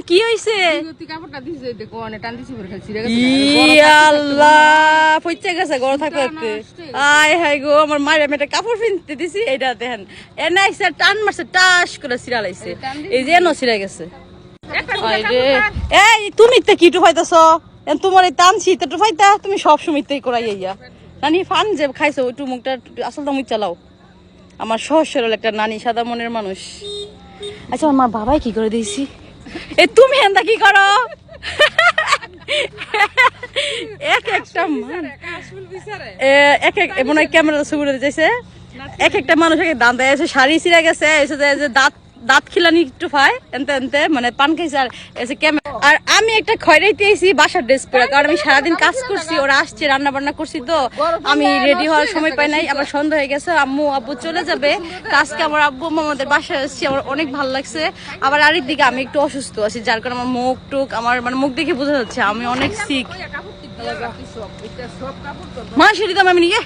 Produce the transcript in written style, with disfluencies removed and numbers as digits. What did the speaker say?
কি হইছে কাপড়টা দিছে দেখো অনেক টান দিছি পরে খাইছি আল্লাহ পইচা গেছে গরম থাকতে থাকতে আয় হাই গো আমার মায়ের আমি একটা কাপড় কিনতে দিছি এইটা দেখেন এনে আইসে টান মারছে টাস করে সিরা লাইছে এই যে এনো সিরা গেছে এই তুমি তো কি টুফাইতেছ তোমার এই টান শীত টুফাইতা তুমি সব সময় করাই ইয়া নানি ফান যে খাইছো একটু মুখটা আসলটা মুখ চালাও আমার সহজ সরল একটা নানি সাদা মনের মানুষ আচ্ছা আমার বাবাই কি করে দিয়েছি এ তুমি হেন্দা কি করো এক একটা এক এক মনে হয় ক্যামেরা ছবি যাইছে এক একটা মানুষ দান দেয় শাড়ি ছিঁড়ে গেছে এসে যে দাঁত দাঁত খিলানি একটু পায় এনতে এনতে মানে পান খাইছে আর এসে ক্যামেরা আর আমি একটা খয়রাইতে এসেছি বাসার ড্রেস পরে কারণ আমি সারাদিন কাজ করছি ওরা আসছে রান্না বান্না করছি তো আমি রেডি হওয়ার সময় পাই নাই আবার সন্ধ্যা হয়ে গেছে আম্মু আব্বু চলে যাবে আজকে আমার আব্বু আমাদের বাসায় এসেছি আমার অনেক ভালো লাগছে আবার আরেক দিকে আমি একটু অসুস্থ আছি যার কারণে আমার মুখ টুক আমার মানে মুখ দেখে বোঝা যাচ্ছে আমি অনেক সিক মা সেটি তো আমি নিয়ে